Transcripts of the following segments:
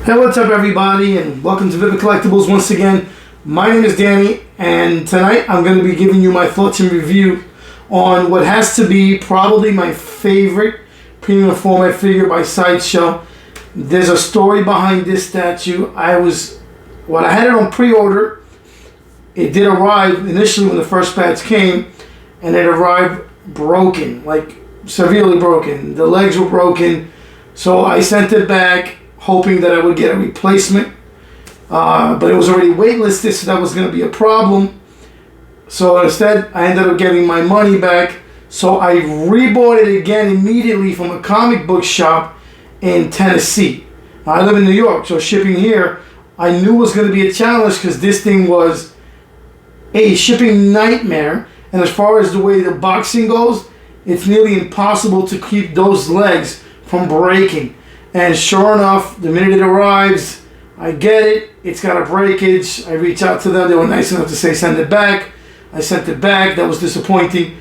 Hey, what's up everybody, and welcome to Vivid Collectibles once again. My name is Danny, and tonight I'm going to be giving you my thoughts and review on what has to be probably my favorite premium format figure by Sideshow. There's a story behind this statue. I had it on pre-order. It did arrive initially when the first batch came, and it arrived broken, like severely broken. The legs were broken, so I sent it back hoping that I would get a replacement, but it was already waitlisted, so that was going to be a problem. So instead, I ended up getting my money back. So I rebought it again immediately from a comic book shop in Tennessee. Now, I live in New York, so shipping here I knew was going to be a challenge because this thing was a shipping nightmare. And as far as the way the boxing goes, it's nearly impossible to keep those legs from breaking. And sure enough, the minute it arrives, I get it. It's got a breakage. I reach out to them. They were nice enough to say send it back. I sent it back. That was disappointing.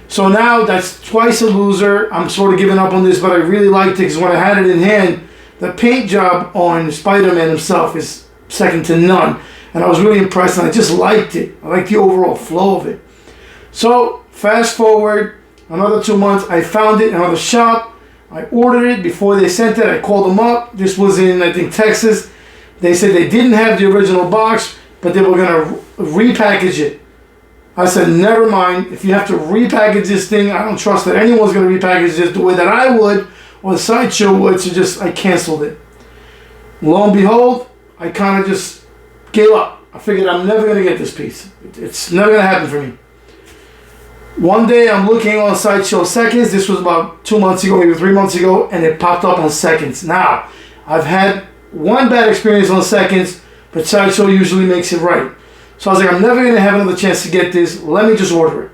So now that's twice a loser. I'm sort of giving up on this, but I really liked it because when I had it in hand, the paint job on Spider-Man himself is second to none. And I was really impressed, and I just liked it. I liked the overall flow of it. So fast forward another 2 months, I found it in another shop. I ordered it before they sent it. I called them up. This was in, I think, Texas. They said they didn't have the original box, but they were going to repackage it. I said, never mind. If you have to repackage this thing, I don't trust that anyone's going to repackage this the way that I would or the Sideshow would, so I canceled it. Lo and behold, I kind of just gave up. I figured I'm never going to get this piece. It's never going to happen for me. One day I'm looking on Sideshow Seconds. This was about 2 months ago, maybe 3 months ago, and it popped up on Seconds. Now, I've had one bad experience on Seconds, but Sideshow usually makes it right. So I was like, I'm never going to have another chance to get this. Let me just order it.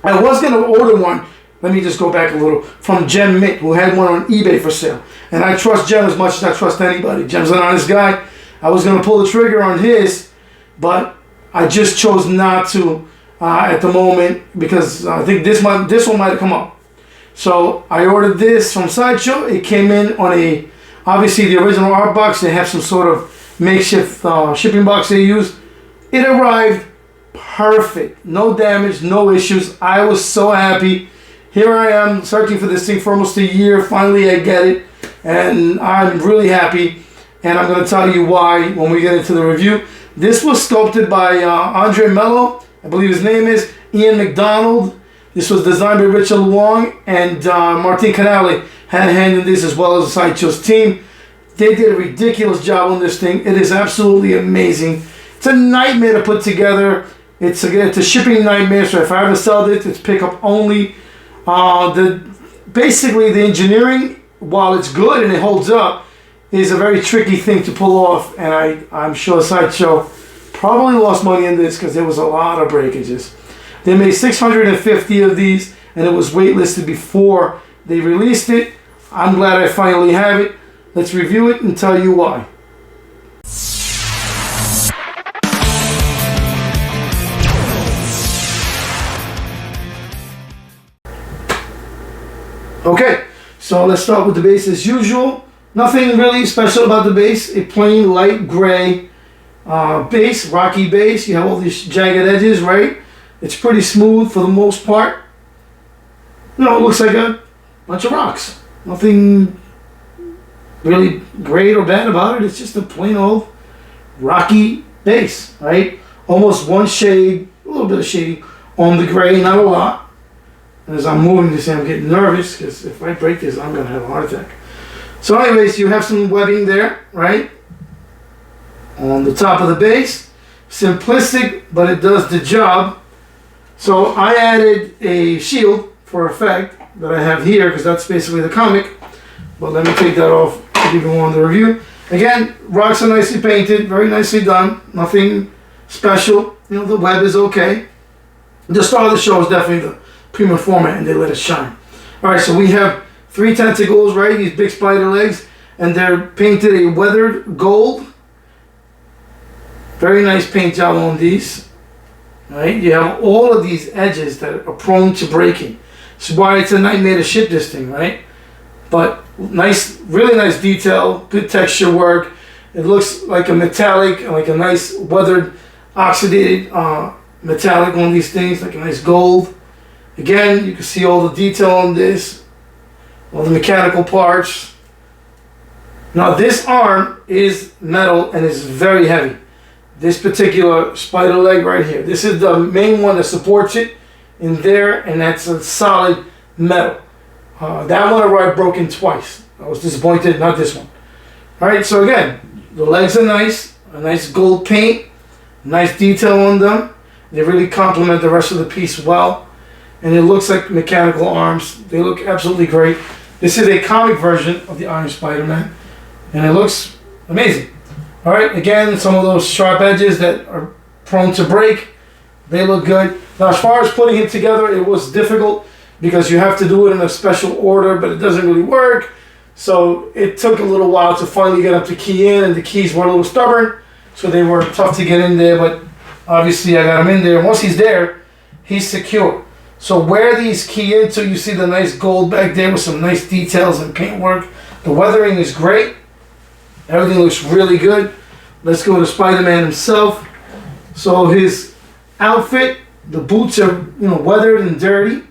I was going to order one, let me just go back a little, from Gem Mint, who had one on eBay for sale. And I trust Gem as much as I trust anybody. Gem's an honest guy. I was going to pull the trigger on his, but I just chose not to. At the moment, because I think this one might have come up. So I ordered this from Sideshow. It came in on obviously the original art box. They have some sort of makeshift shipping box they use. It arrived perfect, no damage, no issues. I was so happy. Here I am searching for this thing for almost a year. Finally I get it, and I'm really happy. And I'm going to tell you why when we get into the review. This was sculpted by Andre Mello. I believe his name is Ian McDonald. This was designed by Richard Wong, and Martin Canale had a hand in this as well as the Sideshow's team. They did a ridiculous job on this thing. It is absolutely amazing. It's a nightmare to put together. It's a shipping nightmare, so if I ever sell it, it's pickup only. Basically, the engineering, while it's good and it holds up, is a very tricky thing to pull off, and I'm sure Sideshow probably lost money in this because there was a lot of breakages. They made 650 of these, and it was waitlisted before they released it. I'm glad I finally have it. Let's review it and tell you why. Okay, so let's start with the base as usual. Nothing really special about the base. A plain light gray base, rocky base. You have all these jagged edges, right? It's pretty smooth for the most part. You know, it looks like a bunch of rocks. Nothing really great or bad about it. It's just a plain old rocky base, right? Almost one shade, a little bit of shading on the gray, not a lot. And as I'm moving this, I'm getting nervous because if I break this, I'm going to have a heart attack. So anyways, you have some webbing there, right? On the top of the base. Simplistic, but it does the job. So I added a shield for effect that I have here because that's basically the comic. But let me take that off to give you more on the review. Again, rocks are nicely painted, very nicely done. Nothing special. You know, the web is okay. The star of the show is definitely the premium format, and they let it shine. Alright, so we have 3 tentacles, right? These big spider legs, and they're painted a weathered gold. Very nice paint job on these. Right? You have all of these edges that are prone to breaking. That's why it's a nightmare to ship this thing, right? But nice, really nice detail, good texture work. It looks like a metallic, like a nice weathered, oxidated metallic on these things, like a nice gold. Again, you can see all the detail on this, all the mechanical parts. Now this arm is metal and is very heavy. This particular spider leg right here. This is the main one that supports it in there, and that's a solid metal. That one I broken twice. I was disappointed, not this one. Alright, so again, the legs are nice, a nice gold paint, nice detail on them. They really complement the rest of the piece well. And it looks like mechanical arms. They look absolutely great. This is a comic version of the Iron Spiderman, and it looks amazing. Alright, again, some of those sharp edges that are prone to break, they look good. Now, as far as putting it together, it was difficult because you have to do it in a special order, but it doesn't really work. So it took a little while to finally get up to key in, and the keys were a little stubborn, so they were tough to get in there, but obviously I got him in there. And once he's there, he's secure. So where these key into, you see the nice gold back there with some nice details and paintwork. The weathering is great. Everything looks really good. Let's go to Spider-Man himself. So his outfit, the boots are, weathered and dirty.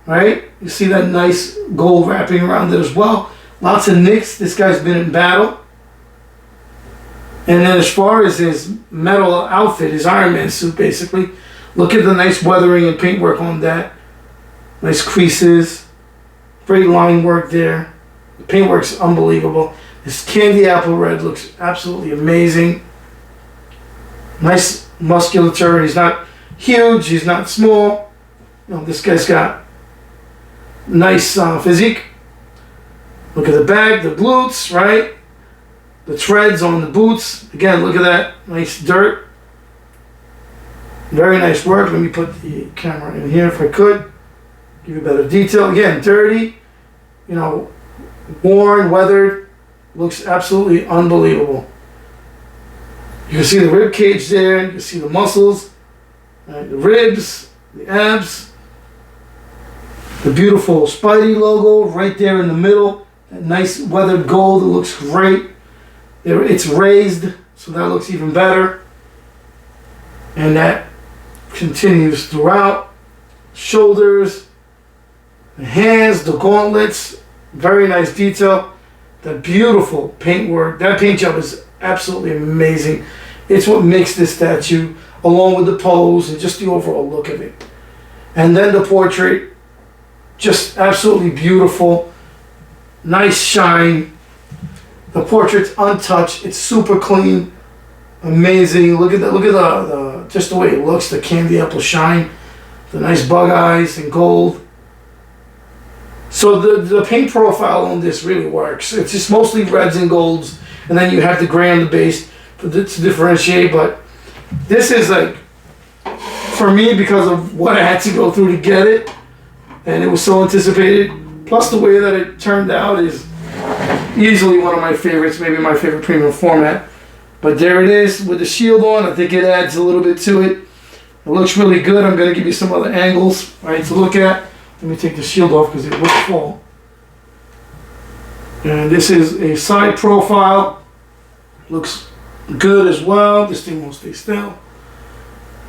Right? You see that nice gold wrapping around it as well. Lots of nicks. This guy's been in battle. And then as far as his metal outfit, his Iron Man suit basically, look at the nice weathering and paintwork on that. Nice creases. Great line work there. The paintwork's unbelievable. This candy apple red looks absolutely amazing. Nice musculature. He's not huge. He's not small. This guy's got nice physique. Look at the back, the glutes, right? The treads on the boots. Again, look at that. Nice dirt. Very nice work. Let me put the camera in here if I could. Give you better detail. Again, dirty. Worn, weathered. Looks absolutely unbelievable. You can see the rib cage there. You can see the muscles. Right? The ribs. The abs. The beautiful Spidey logo right there in the middle. That nice weathered gold. It looks great. It's raised, so that looks even better. And that continues throughout. Shoulders, the hands, the gauntlets. Very nice detail. The beautiful paintwork. That paint job is absolutely amazing. It's what makes this statue, along with the pose and just the overall look of it. And then the portrait. Just absolutely beautiful. Nice shine. The portrait's untouched. It's super clean. Amazing. Look at that. Look at the just the way it looks. The candy apple shine. The nice bug eyes and gold. So the paint profile on this really works. It's just mostly reds and golds, and then you have the gray on the base to differentiate. But this is like, for me, because of what I had to go through to get it, and it was so anticipated, plus the way that it turned out is easily one of my favorites, maybe my favorite premium format. But there it is with the shield on. I think it adds a little bit to it. It looks really good. I'm going to give you some other angles, right, to look at. Let me take the shield off because it will fall. And this is a side profile. Looks good as well. This thing won't stay still.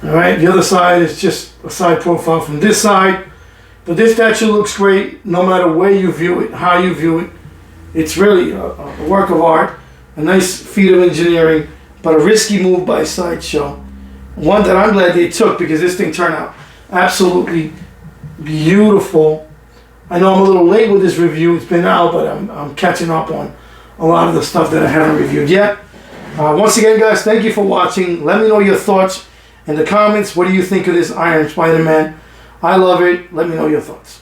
Alright, the other side is just a side profile from this side. But this statue looks great no matter where you view it, how you view it. It's really a work of art. A nice feat of engineering, but a risky move by Sideshow. One that I'm glad they took because this thing turned out absolutely beautiful. I know I'm a little late with this review. It's been out, but I'm catching up on a lot of the stuff that I haven't reviewed yet. Once again, guys, thank you for watching. Let me know your thoughts in the comments. What do you think of this Iron Spider-Man? I love it. Let me know your thoughts.